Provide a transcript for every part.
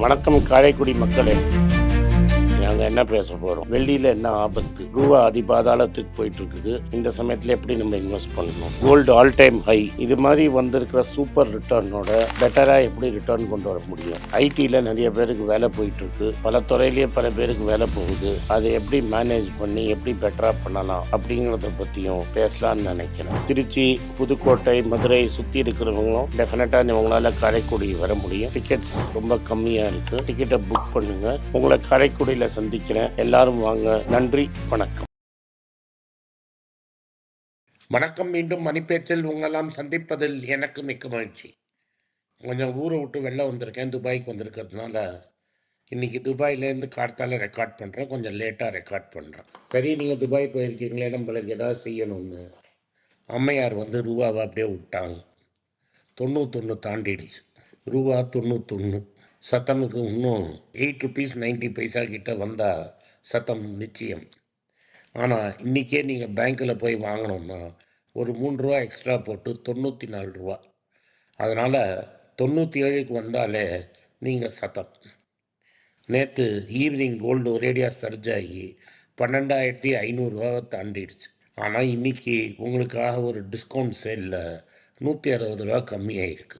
வணக்கம் காரைக்குடி மக்களே. நாங்கள் என்ன பேச போகிறோம்? வெள்ளியில் என்ன ஆபத்து? ரூபா அதிபாதாளத்துக்கு போயிட்டு இருக்குது. இந்த சமயத்தில் எப்படி நம்ம இன்வெஸ்ட் பண்ணணும்? Gold all time high. இது மாதிரி வந்திருக்கிற சூப்பர் ரிட்டர்னோட பெட்டராக எப்படி ரிட்டர்ன் கொண்டு வர முடியும்? ஐடியில் நிறைய பேருக்கு வேலை போயிட்டு இருக்கு. பல துறையிலேயே பல பேருக்கு வேலை போகுது. அதை எப்படி மேனேஜ் பண்ணி எப்படி பெட்டராக பண்ணலாம் அப்படிங்கிறத பற்றியும் பேசலாம்னு நினைக்கிறேன். திருச்சி, புதுக்கோட்டை, மதுரை சுற்றி இருக்கிறவங்களும் டெஃபினட்டாக உங்களால் காரைக்குடி வர முடியும். டிக்கெட்ஸ் ரொம்ப கம்மியாக இருக்குது. டிக்கெட்டை புக் பண்ணுங்க. உங்களை காரைக்குடியில் சந்திக்கிறேன். எல்லாரும் வாங்க. நன்றி, வணக்கம். வணக்கம். மீண்டும் மணிப்பேச்சில் உங்களெல்லாம் சந்திப்பதில் எனக்கு மிக்க மகிழ்ச்சி. கொஞ்சம் ஊரை விட்டு வெளில வந்திருக்கேன். துபாய்க்கு வந்திருக்கிறதுனால இன்னைக்கு துபாயிலேருந்து கார்த்தால ரெக்கார்ட் பண்ணுறேன். கொஞ்சம் லேட்டாக ரெக்கார்ட் பண்ணுறேன். சரி, நீங்கள் துபாய் போயிருக்கீங்களே, நம்மளுக்கு ஏதாவது செய்யணும்னு அம்மையார் ரூபாவை அப்படியே விட்டாங்க. 91 தாண்டிடுச்சு. ரூபா 91. சத்தமுக்கு இன்னும் 8 ருபீஸ் 90 பைசா கிட்ட வந்தால் சத்தம் நிச்சயம். ஆனால் இன்றைக்கே நீங்கள் பேங்க்கில் போய் வாங்கினோம்னா ஒரு 3 ரூபா எக்ஸ்ட்ரா போட்டு 94 ரூபா. அதனால் 97க்கு வந்தாலே நீங்கள் சத்தம். நேற்று ஈவினிங் கோல்டு ஒரேடியாக சர்ஜ் ஆகி 12,500 தாண்டிடுச்சு. ஆனால் இன்றைக்கி உங்களுக்காக ஒரு டிஸ்கவுண்ட் சேலில் 160 ரூபா கம்மியாயிருக்கு.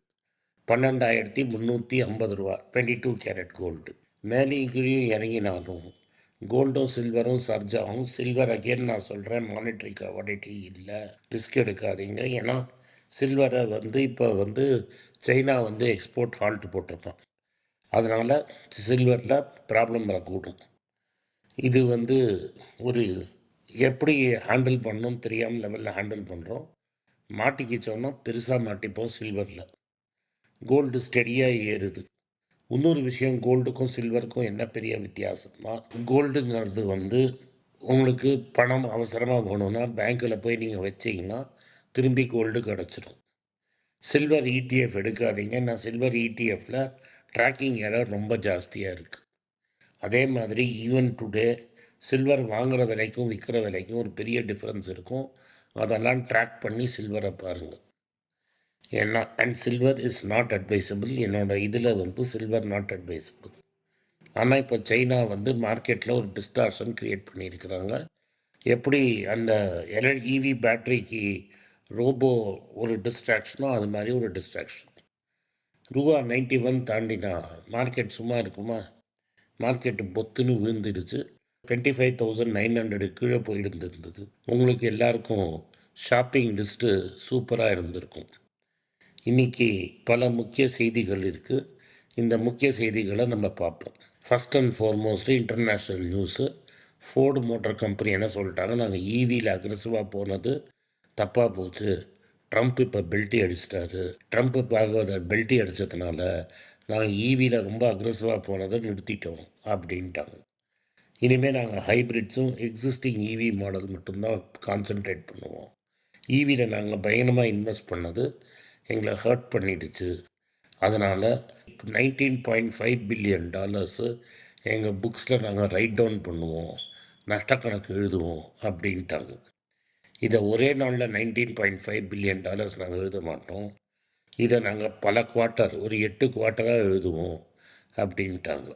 12,350 ரூபா 22 கேரட் கோல்டு. மேலேயும் கீழேயும் இறங்கினாலும் கோல்டும் சில்வரும் சர்ஜ் ஆகும். சில்வர் அகேன் நான் சொல்கிறேன், மானிட்ரி கமாடிட்டி இல்லை, ரிஸ்க் எடுக்காதீங்க. ஏன்னா சில்வரை இப்போ சைனா எக்ஸ்போர்ட் ஹால்ட் போட்டிருக்கான். அதனால் சில்வரில் ப்ராப்ளம் வரக்கூடும். இது ஒரு எப்படி ஹேண்டில் பண்ணணும்னு தெரியாமல் லெவலில் ஹேண்டில் பண்ணுறோம். மாட்டிக்கிச்சோன்னா பெருசாக மாட்டிப்போம். சில்வரில் கோல்டு ஸ்டெடியாக ஏறுது. இன்னொரு விஷயம், கோல்டுக்கும் சில்வருக்கும் என்ன பெரிய வித்தியாசம்னா, கோல்டுங்கிறது உங்களுக்கு பணம் அவசரமாக வேணும்னா பேங்க்கில் போய் நீங்கள் வச்சிங்கன்னா திரும்பி கோல்டு கிடச்சிடும். சில்வர் இடிஎஃப் எடுக்காதீங்க. நான் சில்வர் இடிஎஃப்பில் ட்ராக்கிங் எரர் ரொம்ப ஜாஸ்தியாக இருக்குது. அதே மாதிரி ஈவன் டுடே சில்வர் வாங்குகிற விலைக்கும் விற்கிற விலைக்கும் ஒரு பெரிய டிஃப்ரென்ஸ் இருக்கும். அதெல்லாம் ட்ராக் பண்ணி சில்வரை பாருங்கள். ஏன்னா and silver is not advisable. என்னோட இதில் சில்வர் நாட் அட்வைசபிள். ஆனால் இப்போ சைனா மார்க்கெட்டில் ஒரு டிஸ்டார்ஷன் க்ரியேட் பண்ணியிருக்கிறாங்க. எப்படி அந்த இவி பேட்டரிக்கு ரோபோ ஒரு டிஸ்ட்ராக்ஷனோ அது மாதிரி ஒரு டிஸ்ட்ராக்ஷன். ரூபா 91 தாண்டினா மார்க்கெட் சும்மா இருக்குமா? மார்க்கெட்டு பொத்துன்னு விழுந்துடுச்சு. 25,900 கீழே போயிருந்தது. உங்களுக்கு எல்லாருக்கும் ஷாப்பிங் லிஸ்ட்டு சூப்பராக இருந்திருக்கும். இன்றைக்கி பல முக்கிய செய்திகள் இருக்குது. இந்த முக்கிய செய்திகளை நம்ம பார்ப்போம். First and foremost international news. Ford motor company என்ன சொல்லிட்டாங்க, நாங்கள் ஈவியில் அக்ரெசிவாக போனது தப்பாக போச்சு. ட்ரம்ப் இப்போ பெல்ட்டி அடிச்சிட்டாரு. ட்ரம்ப் பெல்ட்டி அடித்ததுனால நாங்கள் ஈவியில் ரொம்ப அக்ரெசிவாக போனதை நிறுத்திட்டோம் அப்படின்ட்டாங்க. இனிமேல் நாங்கள் ஹைப்ரிட்ஸும் எக்ஸிஸ்டிங் ஈவி மாடல் மட்டும்தான் கான்சென்ட்ரேட் பண்ணுவோம். ஈவியில் நாங்கள் பயங்கரமாக இன்வெஸ்ட் பண்ணது எங்களை ஹர்ட் பண்ணிடுச்சு. அதனால் $19.5 பில்லியன் எங்கள் புக்ஸில் நாங்கள் ரைட் டவுன் பண்ணுவோம், நஷ்டக்கணக்கு எழுதுவோம் அப்படின்ட்டாங்க. இதை ஒரே நாளில் $19.5 பில்லியன் நாங்கள் எழுத மாட்டோம். இதை நாங்கள் பல குவார்ட்டர், ஒரு 8 குவார்ட்டராக எழுதுவோம் அப்படின்ட்டாங்க.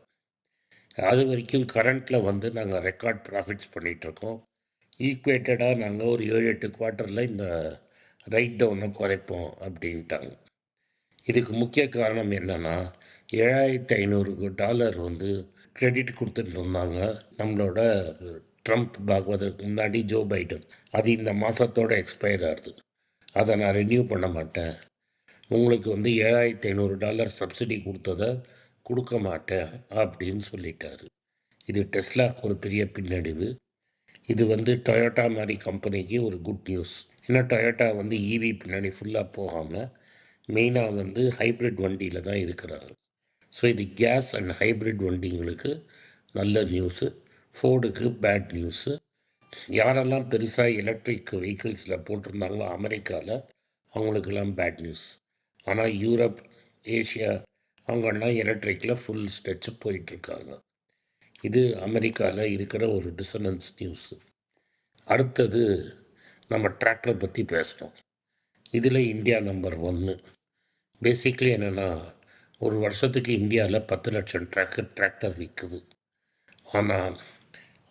அது வரைக்கும் கரண்ட்டில் நாங்கள் ரெக்கார்ட் ப்ராஃபிட்ஸ் பண்ணிகிட்ருக்கோம். ஈக்குவேட்டடாக நாங்கள் ஒரு 7-8 குவார்ட்டரில் இந்த ரைட் டவுனை குறைப்போம் அப்படின்ட்டாங்க. இதுக்கு முக்கிய காரணம் என்னென்னா, $7,500 கிரெடிட் கொடுத்துட்டு இருந்தாங்க நம்மளோட ட்ரம்ப் பாகுவதற்கு முன்னாடி ஜோ பைடன். அது இந்த மாதத்தோடு எக்ஸ்பயர் ஆகுது. அதை நான் ரெனியூ பண்ண மாட்டேன். உங்களுக்கு $7,500 சப்சிடி கொடுத்ததை கொடுக்க மாட்டேன் அப்படின்னு சொல்லிட்டாரு. இது டெஸ்லா ஒரு பெரிய பின்னடைவு. இது டொயோட்டா மாதிரி கம்பெனிக்கு ஒரு குட் நியூஸ். ஏன்னா டொயோட்டா ஈவி பின்னாடி ஃபுல்லாக போகாமல் மெயினாக ஹைப்ரிட் வண்டியில் தான் இருக்கிறாங்க. ஸோ இது கேஸ் அண்ட் ஹைப்ரிட் வண்டிங்களுக்கு நல்ல நியூஸு. ஃபோர்டுக்கு bad news. யாரெல்லாம் பெருசாக எலக்ட்ரிக் வெஹிக்கிள்ஸில் போட்டிருந்தாங்களோ அமெரிக்காவில், அவங்களுக்கெல்லாம் பேட் நியூஸ். ஆனால் யூரோப், ஏஷியா அவங்கெல்லாம் எலக்ட்ரிக்கில் ஃபுல் ஸ்ட்ரெச்சு போயிட்டுருக்காங்க. இது அமெரிக்காவில் இருக்கிற ஒரு டிசனன்ஸ் நியூஸு. அடுத்தது நம்ம டிராக்டர் பற்றி பேசணும். இதில் இந்தியா நம்பர் 1. பேசிக்லி என்னென்னா, ஒரு வருஷத்துக்கு இந்தியாவில் 10 லட்சம் டிராக்டர் விற்குது. ஆனால்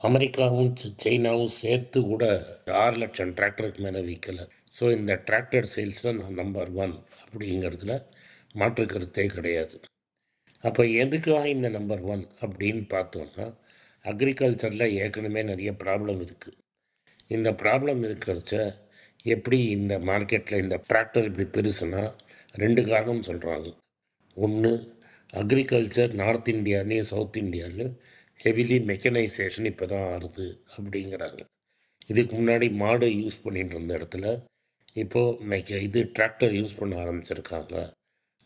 அமெரிக்காவும் சைனாவும் சேர்த்து கூட 6 லட்சம் டிராக்டருக்கு மேலே விற்கலை. ஸோ இந்த டிராக்டர் சேல்ஸில் நான் நம்பர் 1 அப்படிங்கிறதுல மாற்று கருத்தே கிடையாது. அப்போ எதுக்காக இந்த நம்பர் 1 அப்படின்னு பார்த்தோன்னா, அக்ரிகல்ச்சரில் ஏற்கனவே நிறைய ப்ராப்ளம் இருக்குது. இந்த ப்ராப்ளம் இருக்கிறச்ச எப்படி இந்த மார்க்கெட்டில் இந்த டிராக்டர் இப்படி பெருசுனா 2 காரணம் சொல்கிறாங்க. ஒன்று, அக்ரிகல்ச்சர் நார்த் இந்தியாலையும் சவுத் இந்தியாவிலையும் ஹெவிலி மெக்கனைசேஷன் இப்போ தான் ஆகுது அப்படிங்கிறாங்க. இதுக்கு முன்னாடி மாடு யூஸ் பண்ணிகிட்டு இருந்த இடத்துல இப்போது இது டிராக்டர் யூஸ் பண்ண ஆரம்பிச்சிருக்காங்க.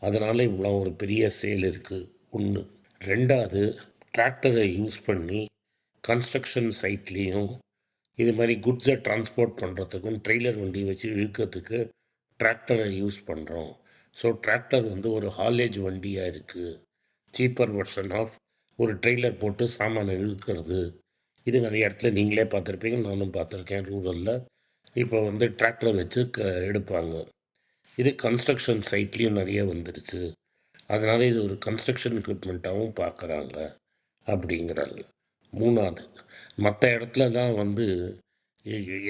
அதனால் இவ்வளோ ஒரு பெரிய சேல் இருக்குது. ஒன்று. ரெண்டாவது, டிராக்டரை யூஸ் பண்ணி கன்ஸ்ட்ரக்ஷன் சைட்லேயும் இது மாதிரி குட்ஸை டிரான்ஸ்போர்ட் பண்ணுறதுக்கும் ட்ரெய்லர் வண்டி வச்சு இழுக்கிறதுக்கு டிராக்டரை யூஸ் பண்ணுறோம். ஸோ டிராக்டர் ஒரு ஹாலேஜ் வண்டியாக இருக்குது. சீப்பர் வெர்ஷன் ஆஃப் ஒரு ட்ரெய்லர் போட்டு சாமானை இழுக்கிறது. இது நிறைய இடத்துல நீங்களே பார்த்துருப்பீங்க, நானும் பார்த்துருக்கேன் ரூரலில். இப்போ டிராக்டரை வச்சு எடுப்பாங்க. இது கன்ஸ்ட்ரக்ஷன் சைட்லேயும் நிறைய வந்துடுச்சு. அதனால் இது ஒரு கன்ஸ்ட்ரக்ஷன் எக்யூப்மெண்ட்டாகவும் பார்க்குறாங்க அப்படிங்கிறாங்க. மூணாவது, மற்ற இடத்துல தான்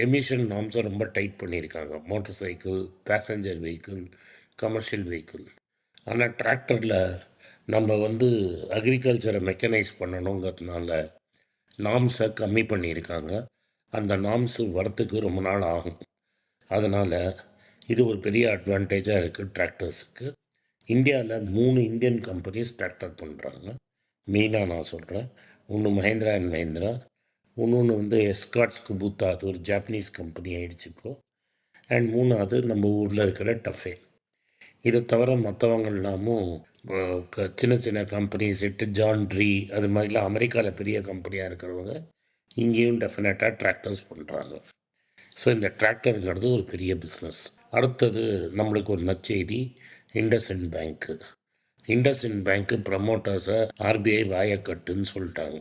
எமிஷன் நார்ம்ஸை ரொம்ப டைட் பண்ணியிருக்காங்க. Motor cycle, passenger vehicle, commercial vehicle. ஆனால் டிராக்டரில் நம்ம அக்ரிகல்ச்சரை மெக்கனைஸ் பண்ணணுங்கிறதுனால நார்ம்ஸை கம்மி பண்ணியிருக்காங்க. அந்த நார்ம்ஸு வரத்துக்கு ரொம்ப நாள் ஆகும். அதனால் இது ஒரு பெரிய அட்வான்டேஜாக இருக்குது டிராக்டர்ஸுக்கு. இந்தியாவில் 3 இந்தியன் கம்பெனிஸ் டிராக்டர் பண்ணுறாங்க. மெயினாக நான் சொல்கிறேன். ஒன்று மஹேந்திரா அண்ட் மஹேந்திரா, இன்னொன்று எஸ்கார்ட்ஸ் குபூத்தா, அது ஒரு ஜாப்பனீஸ் கம்பெனி ஆகிடுச்சு இப்போது. அண்ட் மூணாவது நம்ம ஊரில் இருக்கிற டஃபே. இதை தவிர மற்றவங்க எல்லாமும் சின்ன சின்ன கம்பெனிஸ் ஜான்ட்ரி அது மாதிரிலாம் அமெரிக்காவில் பெரிய கம்பெனியாக இருக்கிறவங்க இங்கேயும் டெஃபினட்டாக டிராக்டர்ஸ் பண்ணுறாங்க. ஸோ இந்த டிராக்டருங்கிறது ஒரு பெரிய பிஸ்னஸ். அடுத்தது நம்மளுக்கு ஒரு நற்செய்தி, இண்டஸ்இண்ட் பேங்க்கு. இண்டஸ்இண்ட் பேங்க்கு ப்ரமோட்டர்ஸை ஆர்பிஐ வாயக்கட்டுன்னு சொல்லிட்டாங்க.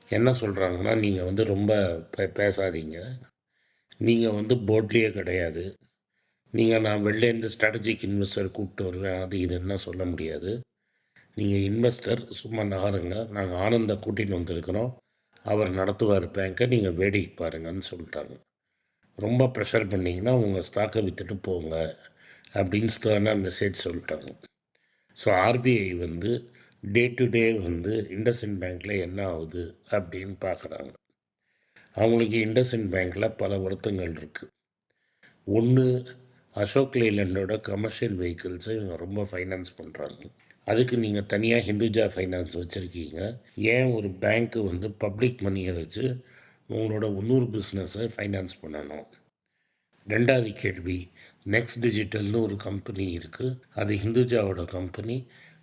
என்ன சொல்கிறாங்கன்னா, நீங்கள் ரொம்ப பேசாதீங்க, நீங்கள் போர்ட்லேயே கிடையாது, நான் வெளிலேருந்து ஸ்ட்ராட்டஜிக் இன்வெஸ்டர் கூப்பிட்டு வருவேன் அது இதுன்னா சொல்ல முடியாது. நீங்கள் இன்வெஸ்டர் சும்மா நகருங்க, நாங்கள் ஆனந்தை கூட்டிகிட்டு வந்திருக்கிறோம், அவர் நடத்துவார் பேங்க்கை, நீங்கள் வேடிக்கை பாருங்கன்னு சொல்லிட்டாங்க. ரொம்ப ப்ரெஷர் பண்ணிங்கன்னா உங்கள் ஸ்டாக்கை விற்றுட்டு போங்க அப்படின்னு ஸ்டர்னாக மெசேஜ் சொல்லிட்டாங்க. So RBI day to day IndusInd பேங்க்கில் என்ன ஆகுது அப்படின்னு பார்க்குறாங்க. அவங்களுக்கு இண்டஸ்இண்ட் பேங்க்கில் பல வருத்தங்கள் இருக்குது. ஒன்று, அசோக் லேலண்டோட கமர்ஷியல் வெஹிக்கிள்ஸை இவங்க ரொம்ப ஃபைனான்ஸ் பண்ணுறாங்க. அதுக்கு நீங்கள் தனியாக ஹிந்துஜா ஃபைனான்ஸ் வச்சுருக்கீங்க. ஏன் ஒரு பேங்க்கு பப்ளிக் மணியை வச்சு உங்களோட இன்னொரு பிஸ்னஸை ஃபைனான்ஸ் பண்ணணும்? ரெண்டாவது கேள்வி, நெக்ஸ்ட் டிஜிட்டல்னு ஒரு கம்பெனி இருக்குது, அது ஹிந்துஜாவோட கம்பெனி.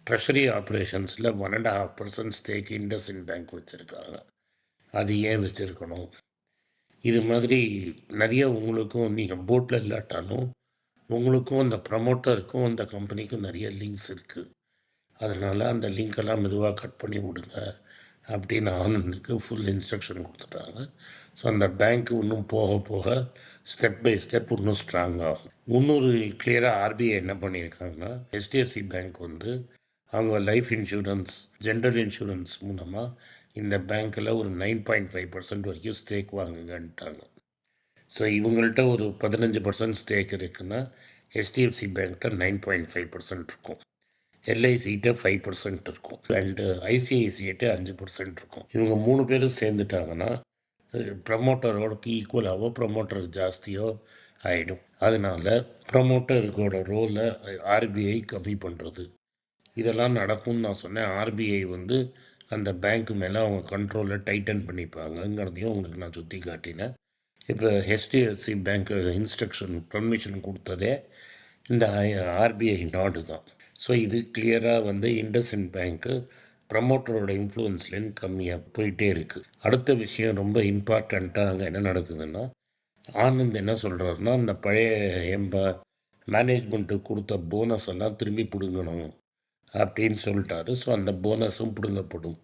ட்ரெஷரி ஆப்ரேஷன்ஸில் 1.5% ஸ்டேக் இண்டஸ்இண்ட் பேங்க் வச்சுருக்காங்க. அது ஏன் வச்சுருக்கணும்? இது மாதிரி நிறைய உங்களுக்கும் நீங்கள் போட்டில் இல்லாட்டாலும் உங்களுக்கும் அந்த ப்ரமோட்டருக்கும் அந்த கம்பெனிக்கும் நிறைய லிங்க்ஸ் இருக்குது. அதனால் அந்த லிங்க்கெல்லாம் மெதுவாக கட் பண்ணி விடுங்க அப்படின்னு ஆனந்துக்கு ஃபுல் இன்ஸ்ட்ரக்ஷன் கொடுத்துட்டாங்க. ஸோ அந்த பேங்க்கு இன்னும் போக போக ஸ்டெப் பை ஸ்டெப் இன்னும் ஸ்ட்ராங்காகும். இன்னொரு கிளியராக ஆர்பிஐ என்ன பண்ணியிருக்காங்கன்னா, ஹெச்டிஎஃப்சி பேங்க் அவங்க லைஃப் இன்சூரன்ஸ், ஜென்ரல் இன்சூரன்ஸ் மூலமாக இந்த பேங்க்கில் ஒரு 9.5% வரைக்கும் ஸ்டேக் வாங்குங்கன்ட்டாங்க. ஸோ இவங்கள்ட்ட ஒரு 15% ஸ்டேக் இருக்குன்னா ஹெச்டிஎஃப்சி பேங்க்கிட்ட 9.5% இருக்கும், எல்ஐசிகிட்ட 5% இருக்கும், அண்டு ஐசிஐசிஐட்ட 5% இருக்கும். இவங்க 3 பேரும் சேர்ந்துட்டாங்கன்னா ப்ரமோட்டரோட ஈக்குவலாகவோ ப்ரமோட்டர் ஜாஸ்தியோ ஆகிடும். அதனால் ப்ரமோட்டருக்கோட ரோலை ஆர்பிஐ கம்மி பண்ணுறது இதெல்லாம் நடக்கும்னு நான் சொன்னேன். ஆர்பிஐ அந்த பேங்க்கு மேலே அவங்க கண்ட்ரோலை டைட்டன் பண்ணிப்பாங்கங்கிறதையும் உங்களுக்கு நான் சுற்றி காட்டினேன். இப்போ ஹெச்டிஎஃப்சி பேங்க்கு இன்ஸ்ட்ரக்ஷன் பர்மிஷன் கொடுத்ததே இந்த ஆர்பிஐ நாடு தான். ஸோ இது கிளியராக இண்டஸ்இண்ட் பேங்க்கு ப்ரமோட்டரோட இன்ஃப்ளூயன்ஸ்லேருந்து கம்மியாக போயிட்டே இருக்குது. அடுத்த விஷயம் ரொம்ப இம்பார்ட்டண்ட்டாக அங்கே என்ன நடக்குதுன்னா, ஆனந்த் என்ன சொல்கிறாருன்னா, அந்த பழைய மேனேஜ்மெண்ட்டு கொடுத்த போனஸ் எல்லாம் திரும்பி பிடுங்கணும் அப்படின்னு சொல்லிட்டாரு. ஸோ அந்த போனஸும் பிடுங்கப்படும்.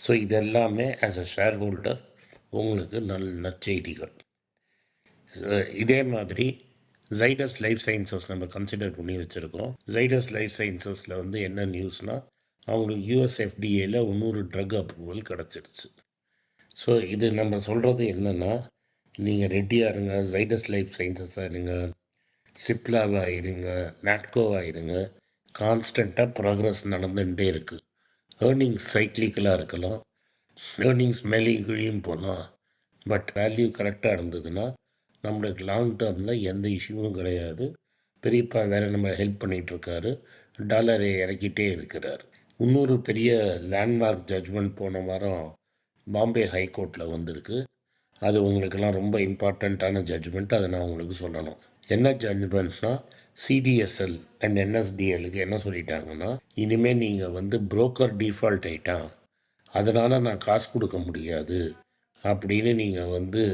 ஸோ இதெல்லாமே ஆஸ் அ ஷேர் ஹோல்டர் உங்களுக்கு நற்செய்திகள். இதே மாதிரி ஜைடஸ் லைஃப் சயின்சஸ் நம்ம கன்சிடர் பண்ணி வச்சுருக்கோம். ஜைடஸ் லைஃப் சயின்சஸில் வந்து என்ன நியூஸ்னால், அவங்களுக்கு யூஎஸ்எஃப்டிஏல 300 ட்ரக் அப்ரூவல் கிடச்சிருச்சு. ஸோ இது நம்ம சொல்கிறது என்னென்னா, நீங்கள் ரெட்டியாக இருங்க, ஜைடஸ் லைஃப் சயின்சஸாக இருங்க, சிப்லாவாக இருங்க, நாட்கோவாக இருங்க, கான்ஸ்டண்ட்டாக ப்ராக்ரஸ் நடந்துகிட்டே இருக்குது. ஏர்னிங்ஸ் சைக்ளிக்கலாக இருக்கலாம், ஏர்னிங்ஸ் மேலேயும் கீழேயும் போகலாம். பட் வேல்யூ கரெக்டாக இருந்ததுன்னா நம்மளுக்கு லாங் டேர்மில் எந்த இஷ்யூவும் கிடையாது. பெரியப்பா வேறு நம்ம ஹெல்ப் பண்ணிகிட்ருக்காரு, டாலரை இறக்கிட்டே இருக்கிறார். இன்னொரு பெரிய லேண்ட்மார்க் ஜட்ஜ்மெண்ட் போன வாரம் பாம்பே ஹைகோர்ட்டில் வந்திருக்கு. அது உங்களுக்கெல்லாம் ரொம்ப இம்பார்ட்டண்ட்டான ஜட்ஜ்மெண்ட். அதை நான் உங்களுக்கு சொல்லணும். என்ன ஜட்ஜ்மெண்ட்னா, சிடிஎஸ்எல் அண்ட் என்எஸ்டிஎலுக்கு என்ன சொல்லிட்டாங்கன்னா, இனிமேல் நீங்கள் வந்து புரோக்கர் டிஃபால்ட் ஆகிட்டான், அதனால் நான் காசு கொடுக்க முடியாது அப்படின்னு நீங்கள் வந்து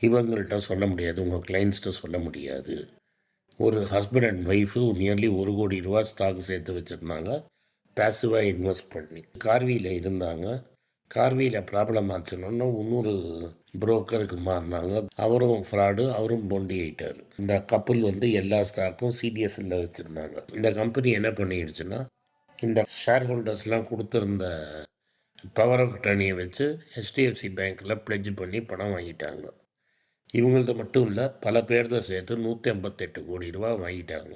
இவங்கள்ட்ட சொல்ல முடியாது, உங்கள் கிளைண்ட்ஸ்கிட்ட சொல்ல முடியாது. ஒரு ஹஸ்பண்ட் அண்ட் ஒய்ஃபு நியர்லி 1 கோடி ரூபா ஸ்டாக் சேர்த்து வச்சுருந்தாங்க, பேசிவாக இன்வெஸ்ட் பண்ணி. கார்வியில் இருந்தாங்க. கார்வியில் ப்ராப்ளம் ஆச்சுன்னா இன்னொரு புரோக்கருக்கு மாறினாங்க. அவரும் ஃப்ராடு, அவரும் பொண்டி ஆகிட்டார். இந்த கப்பல் வந்து எல்லா ஸ்டாக்கும் சிடிஎஸ்ல வச்சுருந்தாங்க. இந்த கம்பெனி என்ன பண்ணிடுச்சுன்னா, இந்த ஷேர் ஹோல்டர்ஸ்லாம் கொடுத்துருந்த பவர் ஆஃப் அட்டர்னியை வச்சு ஹெச்டிஎஃப்சி பேங்க்கில் ப்ளெட்ஜ் பண்ணி பணம் வாங்கிட்டாங்க. இவங்களது மட்டும் இல்லை, பல பேர்த சேர்த்து 158 கோடி ரூபா வாங்கிட்டாங்க.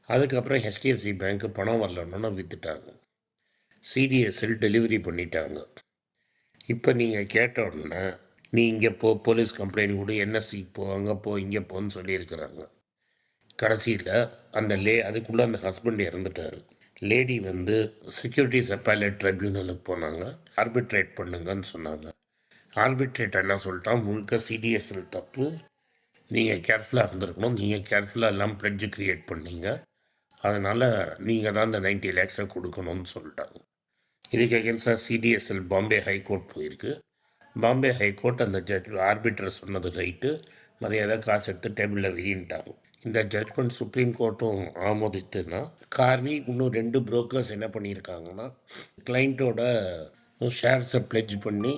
அதுக்கப்புறம் ஹெச்டிஎஃப்சி பேங்க்கு பணம் வரலன்னு விற்றுட்டாங்க. சிடிஎஸ்எல் டெலிவரி பண்ணிட்டாங்க. இப்போ நீங்கள் கேட்ட உடனே நீ இங்கே போ, போலீஸ் கம்ப்ளைண்ட் கொடு, என்எஸ்சிக்கு போ, அங்கே போ, இங்கே போன்னு சொல்லியிருக்கிறாங்க. கடைசியில் அந்த அதுக்குள்ளே அந்த ஹஸ்பண்ட் இறந்துட்டார். லேடி வந்து செக்யூரிட்டிஸ் அப்பேலேட் ட்ரிபியூனலுக்கு போனாங்க, ஆர்பிட்ரேட் பண்ணுங்கன்னு சொன்னாங்க. ஆர்பிட்ரேட் என்ன சொல்லிட்டான், முழுக்க சிடிஎஸ்எல் தப்பு, நீங்கள் கேர்ஃபுல்லாக இருந்திருக்கணும், நீங்கள் கேர்ஃபுல்லாக எல்லாம் ப்ளட்ஜு க்ரியேட் பண்ணீங்க, அதனால் நீங்கள் தான் இந்த 90 lakhs கொடுக்கணும்னு சொல்லிட்டாங்க. இதுக்கு அகேன்ஸ்டாக சிடிஎஸ்எல் பாம்பே ஹைகோர்ட் போயிருக்கு. பாம்பே ஹைகோர்ட் அந்த ஆர்பிட்ரர் சொன்னது ரைட்டு, மரியாதை காசு எடுத்து டேபிளில் வெயின்ட்டாங்க. இந்த ஜட்மெண்ட் சுப்ரீம் கோர்ட்டும் ஆமோதித்துன்னா, கார்வி இன்னும் 2 புரோக்கர்ஸ் என்ன பண்ணியிருக்காங்கன்னா, கிளைண்ட்டோட ஷேர்ஸை ப்ளெட்ஜ் பண்ணி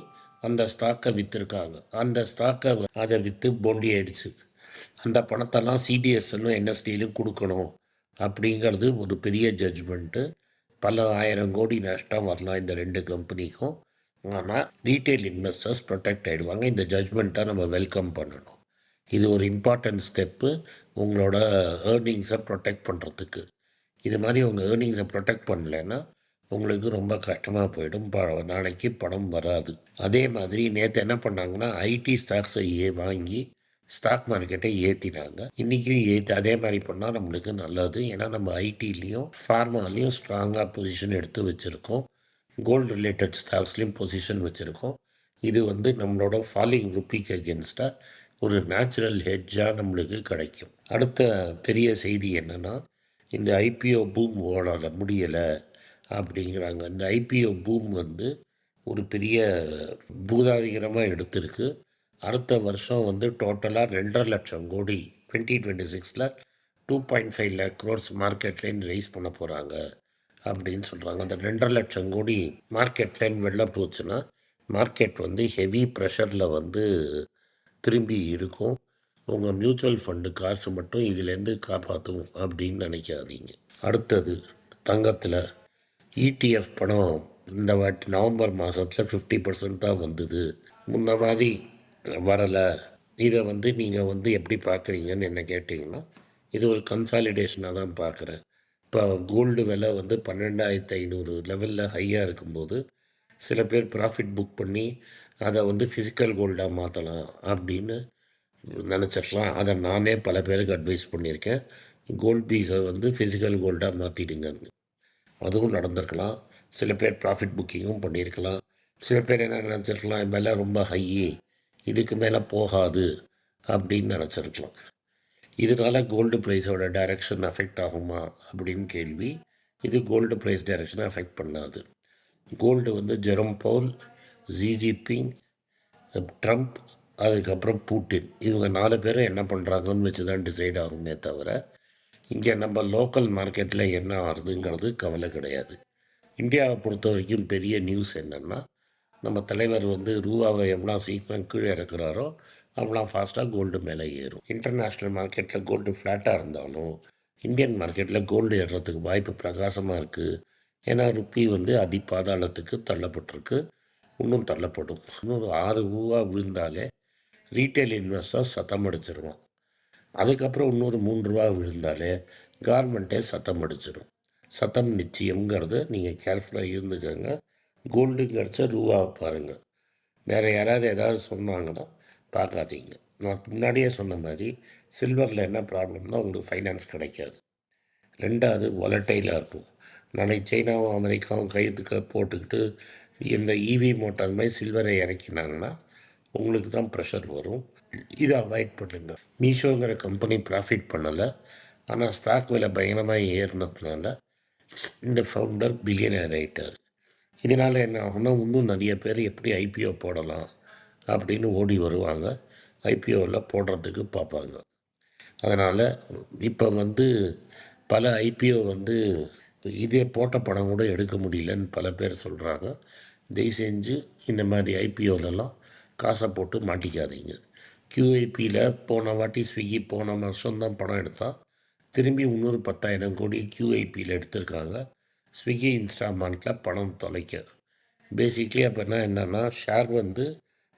அந்த ஸ்டாக்கை விற்றுருக்காங்க. அந்த ஸ்டாக்கை அதை விற்று பொண்டி ஆயிடுச்சு. அந்த பணத்தெல்லாம் சிடிஎஸ்எல்லும் என்எஸ்டியிலும் கொடுக்கணும் அப்படிங்கிறது ஒரு பெரிய ஜட்ஜ்மெண்ட்டு. பல 1000 கோடி நஷ்டம் வரலாம் இந்த 2 கம்பெனிக்கும். ஆனால் ரீட்டைல் இன்வெஸ்டர்ஸ் ப்ரொடெக்ட் ஆகிடுவாங்க. இந்த ஜட்ஜ்மெண்ட்டை நம்ம வெல்கம் பண்ணணும். இது ஒரு இம்பார்ட்டன்ட் ஸ்டெப்பு உங்களோட ஏர்னிங்ஸை ப்ரொடெக்ட் பண்ணுறதுக்கு. இது மாதிரி உங்கள் ஏர்னிங்ஸை ப்ரொடெக்ட் பண்ணலைன்னா உங்களுக்கு ரொம்ப கஷ்டமாக போயிடும், நாளைக்கு பணம் வராது. அதே மாதிரி நேற்று என்ன பண்ணாங்கன்னா, ஐடி ஸ்டாக்ஸை வாங்கி ஸ்டாக் மார்க்கெட்டை ஏற்றினாங்க. இன்றைக்கும் அதே மாதிரி பண்ணால் நம்மளுக்கு நல்லது. ஏன்னா நம்ம ஐடிலையும் ஃபார்மாலையும் ஸ்ட்ராங்காக பொசிஷன் எடுத்து வச்சுருக்கோம். கோல்டு ரிலேட்டட் ஸ்டாக்ஸ்லேயும் பொசிஷன் வச்சுருக்கோம். இது வந்து நம்மளோட ஃபாலிங் ருப்பிக்கு அகேன்ஸ்டாக ஒரு நேச்சுரல் ஹெட்ஜாக நம்மளுக்கு கிடைக்கும். அடுத்த பெரிய செய்தி என்னென்னா, இந்த ஐபிஓ பூம் ஓடலை, முடியலை அப்படிங்கிறாங்க. இந்த ஐபிஓ பூம் வந்து ஒரு பெரிய பூதாதிகரமாக எடுத்திருக்கு. அடுத்த வருஷம் வந்து டோட்டலாக 2.5 லட்சம் கோடி 2026 2.5 lakh crores market line rice பண்ண போகிறாங்க அப்படின்னு சொல்கிறாங்க. அந்த 2.5 லட்சம் கோடி மார்க்கெட் லைன் வெளில போச்சுன்னா மார்க்கெட் வந்து ஹெவி ப்ரெஷரில் வந்து திரும்பி இருக்கும். உங்கள் மியூச்சுவல் ஃபண்டு காசு மட்டும் இதிலேருந்து காப்பாற்றும் அப்படின்னு நினைக்காதீங்க. அடுத்தது தங்கத்தில் இடிஎஃப் பணம் இந்த வாட்டி நவம்பர் மாதத்தில் 50% தான் வந்தது, முன்ன மாதிரி வரலை. இதை வந்து நீங்கள் வந்து எப்படி பார்க்குறீங்கன்னு என்ன கேட்டிங்கன்னா, இது ஒரு கன்சாலிடேஷனாக தான் பார்க்குறேன். இப்போ கோல்டு விலை வந்து 12,500 லெவலில் ஹையாக இருக்கும்போது சில பேர் ப்ராஃபிட் புக் பண்ணி அதை வந்து ஃபிசிக்கல் கோல்டாக மாற்றலாம் அப்படின்னு நினச்சிக்கலாம். அதை நானே பல பேருக்கு அட்வைஸ் பண்ணியிருக்கேன். கோல்ட் பீஸை வந்து ஃபிசிக்கல் கோல்டாக மாற்றிடுங்கன்னு. அதுவும் நடந்திருக்கலாம். சில பேர் ப்ராஃபிட் புக்கிங்கும் பண்ணியிருக்கலாம். சில பேர் என்ன நினச்சிருக்கலாம், விலை ரொம்ப ஹையி, இதுக்கு மேலே போகாது அப்படின்னு நினச்சிருக்கலாம். இதனால் கோல்டு ப்ரைஸோட டைரெக்ஷன் அஃபெக்ட் ஆகுமா அப்படின்னு கேள்வி. இது கோல்டு ப்ரைஸ் டைரெக்ஷனை அஃபெக்ட் பண்ணாது. கோல்டு வந்து Jerome Powell, Xi Jinping, Trump, அதுக்கப்புறம் பூட்டின், இவங்க 4 பேரும் என்ன பண்ணுறாங்கன்னு வச்சு தான் டிசைட் ஆகுமே தவிர இங்கே நம்ம லோக்கல் மார்க்கெட்டில் என்ன ஆகுதுங்கிறது கவலை கிடையாது. இந்தியாவை பொறுத்த வரைக்கும் பெரிய நியூஸ் என்னென்னா, நம்ம தலைவர் வந்து ரூபாவை எவ்வளோ சீக்கிரம் கீழே இறக்குறாரோ அவ்வளோ ஃபாஸ்ட்டாக கோல்டு மேலே ஏறும். இன்டர்நேஷ்னல் மார்க்கெட்டில் கோல்டு ஃப்ளாட்டாக இருந்தாலும் இந்தியன் மார்க்கெட்டில் கோல்டு ஏறுறதுக்கு வாய்ப்பு பிரகாசமாக இருக்குது. ஏன்னா ருப்பி அடிப்பாதாளத்துக்கு தள்ளப்பட்டிருக்கு, இன்னும் தள்ளப்படும். இன்னொரு 6 ரூபா விழுந்தாலே ரீட்டைல் இன்வெஸ்டர்ஸ் சத்தம் அடிச்சிருவோம். அதுக்கப்புறம் இன்னொரு 3 ரூபா விழுந்தாலே கவர்மெண்ட்டே சத்தம் அடிச்சிடும். சத்தம் நிச்சயங்கிறது நீங்கள் கேர்ஃபுல்லாக இருந்துக்கோங்க. கோல்டுங்கிறச்ச ரூபாவை பாருங்கள். வேறு யாராவது ஏதாவது சொன்னாங்கன்னா பார்க்காதீங்க. நான் முன்னாடியே சொன்ன மாதிரி சில்வரில் என்ன ப்ராப்ளம்னா உங்களுக்கு ஃபைனான்ஸ் கிடைக்காது. 2வது வாலட்டைலாக இருக்கும். நாளைக்கு சைனாவும் அமெரிக்காவும் கையெழுத்துக்க போட்டுக்கிட்டு இந்த இவி மோட்டார் மாதிரி சில்வரை இறக்கினாங்கன்னா உங்களுக்கு தான் ப்ரெஷர் வரும். இதை அவாய்ட் பண்ணுங்கள். மீஷோங்கிற கம்பெனி ப்ராஃபிட் பண்ணலை, ஆனால் ஸ்டாக் விலை பயங்கரமாக ஏறினதுனால இந்த ஃபவுண்டர் பில்லியனர் ஆகிட்டார். இதனால் என்ன ஆகும்னா இன்னும் நிறைய பேர் எப்படி ஐபிஓ போடலாம் அப்படின்னு ஓடி வருவாங்க, ஐபிஓவில் போடுறதுக்கு பார்ப்பாங்க. அதனால் இப்போ பல ஐபிஓ இதே போட்ட படம் கூட எடுக்க முடியலன்னு பல பேர் சொல்கிறாங்க. தயவு செஞ்சு இந்த மாதிரி ஐபிஓலலாம் காசை போட்டு மாட்டிக்காதீங்க. QIPயில் போன வாட்டி ஸ்விக்கி போன வருஷம்தான் படம் எடுத்தால் திரும்பி இன்னொரு 10,000 கோடி QIPயில் எடுத்திருக்காங்க. ஸ்விக்கி இன்ஸ்டாமார்ட்டில் பணம் தொலைக்க. பேசிக்லி அப்போ என்னென்னா ஷேர்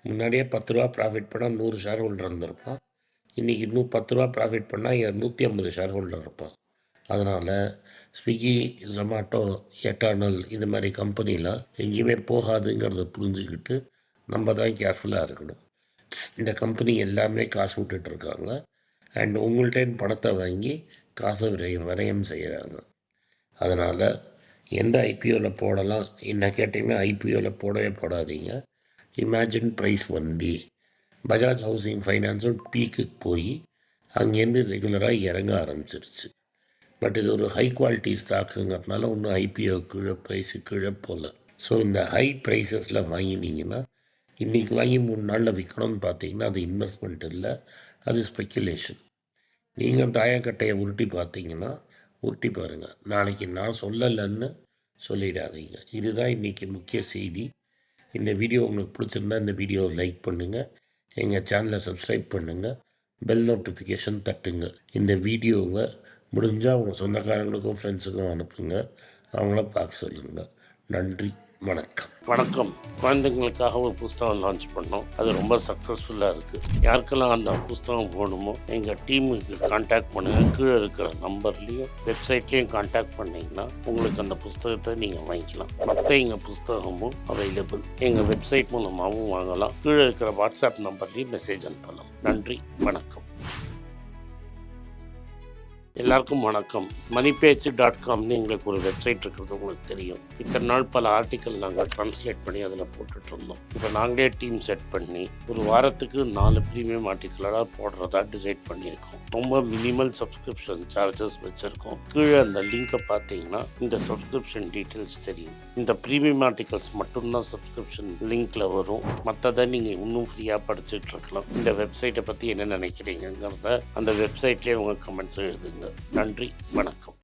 முன்னாடியே 10 ரூபா ப்ராஃபிட் பண்ணால் 100 ஷேர் ஹோல்டர் இருந்திருப்பான். இன்றைக்கி இன்னும் 10 ரூபா ப்ராஃபிட் பண்ணால் 150 ஷேர் ஹோல்டர் இருப்பான். அதனால் ஸ்விக்கி, ஜொமேட்டோ, எட்டர்னல் இது மாதிரி கம்பெனிலாம் எங்கேயுமே போகாதுங்கிறத புரிஞ்சுக்கிட்டு நம்ம தான் கேர்ஃபுல்லாக இருக்கணும். இந்த கம்பெனி எல்லாமே காசு விட்டுட்ருக்காங்க. அண்ட் உங்கள்கிட்ட பணத்தை வாங்கி காசை விரயம் செய்கிறாங்க. அதனால் எந்த ஐபிஓவில் போடலாம் என்ன கேட்டிங்கன்னா ஐபிஓவில் போடவே போடாதீங்க. Imagine price only. Bajaj housing ஃபைனான்ஸும் பீக்குக்கு போய் அங்கேருந்து ரெகுலராக இறங்க ஆரம்பிச்சிருச்சு. பட் இது ஒரு ஹை குவாலிட்டி ஸ்டாக்குங்கிறதுனால இன்னும் ஐபிஓ ப்ரைஸு கீழே போகல. ஸோ இந்த ஹை ப்ரைஸஸில் வாங்கினீங்கன்னா இன்றைக்கி வாங்கி 3 நாளில் விற்கணும்னு பார்த்தீங்கன்னா அது இன்வெஸ்ட்மெண்ட் இல்லை, அது ஸ்பெக்குலேஷன். நீங்கள் தாயக்கட்டையை உருட்டி பார்த்தீங்கன்னா உருட்டி பாருங்கள். நாளைக்கு நான் சொல்லலைன்னு சொல்லிடாதீங்க. இதுதான் இன்றைக்கி முக்கிய செய்தி. இந்த வீடியோ உங்களுக்கு பிடிச்சிருந்தா இந்த வீடியோவை லைக் பண்ணுங்கள், எங்கள் சேனலை சப்ஸ்கிரைப் பண்ணுங்கள், பெல் நோட்டிஃபிகேஷன் தட்டுங்க. இந்த வீடியோவை முடிஞ்சால் உங்கள் சொந்தக்காரங்களுக்கும் ஃப்ரெண்ட்ஸுக்கும் அனுப்புங்க, அவங்கள பார்க்க சொல்லுங்கள். நன்றி, வணக்கம். வணக்கம். குழந்தைங்களுக்காக ஒரு புஸ்தகம் லான்ச் பண்ணோம். அது ரொம்ப சக்ஸஸ்ஃபுல்லாக இருக்குது. யாருக்கெல்லாம் அந்த புஸ்தகம் போகணுமோ எங்கள் டீமுக்கு கான்டாக்ட் பண்ணுங்கள். கீழே இருக்கிற நம்பர்லேயும் வெப்சைட்லேயும் கான்டாக்ட் பண்ணிங்கன்னா உங்களுக்கு அந்த புஸ்தகத்தை நீங்கள் வாங்கிக்கலாம். மற்ற எங்கள் புஸ்தகமும் அவைலபிள். எங்கள் வெப்சைட் மூலமாகவும் வாங்கலாம். கீழே இருக்கிற வாட்ஸ்அப் நம்பர்லேயும் மெசேஜ் அனுப்பலாம். நன்றி, வணக்கம். எல்லாருக்கும் வணக்கம். moneypage.comனு எங்களுக்கு ஒரு வெப்சைட் இருக்கிறது உங்களுக்கு தெரியும். இத்தனை நாள் பல ஆர்டிக்கல் நாங்கள் ட்ரான்ஸ்லேட் பண்ணி அதில் போட்டுட்ருந்தோம். இப்போ நாங்களே டீம் செட் பண்ணி ஒரு வாரத்துக்கு 4 ப்ரீமியம் ஆர்டிக்கலாக போடுறதா டிசைட் பண்ணியிருக்கோம். ரொம்ப மினிமல் சப்ஸ்கிரிப்ஷன் சார்ஜஸ் வச்சுருக்கோம். கீழே அந்த லிங்கை பார்த்தீங்கன்னா இந்த சப்ஸ்கிரிப்ஷன் டீட்டெயில்ஸ் தெரியும். இந்த ப்ரீமியம் ஆர்டிகல்ஸ் மட்டும்தான் சப்ஸ்கிரிப்ஷன் லிங்க்கில் வரும். மற்றதை நீங்கள் இன்னும் ஃப்ரீயாக படிச்சுட்டு இருக்கலாம். இந்த வெப்சைட்டை பற்றி என்ன நினைக்கிறீங்கிறத அந்த வெப்சைட்லேயே உங்கள் கமெண்ட்ஸ் எழுதுங்க. நன்றி, வணக்கம்.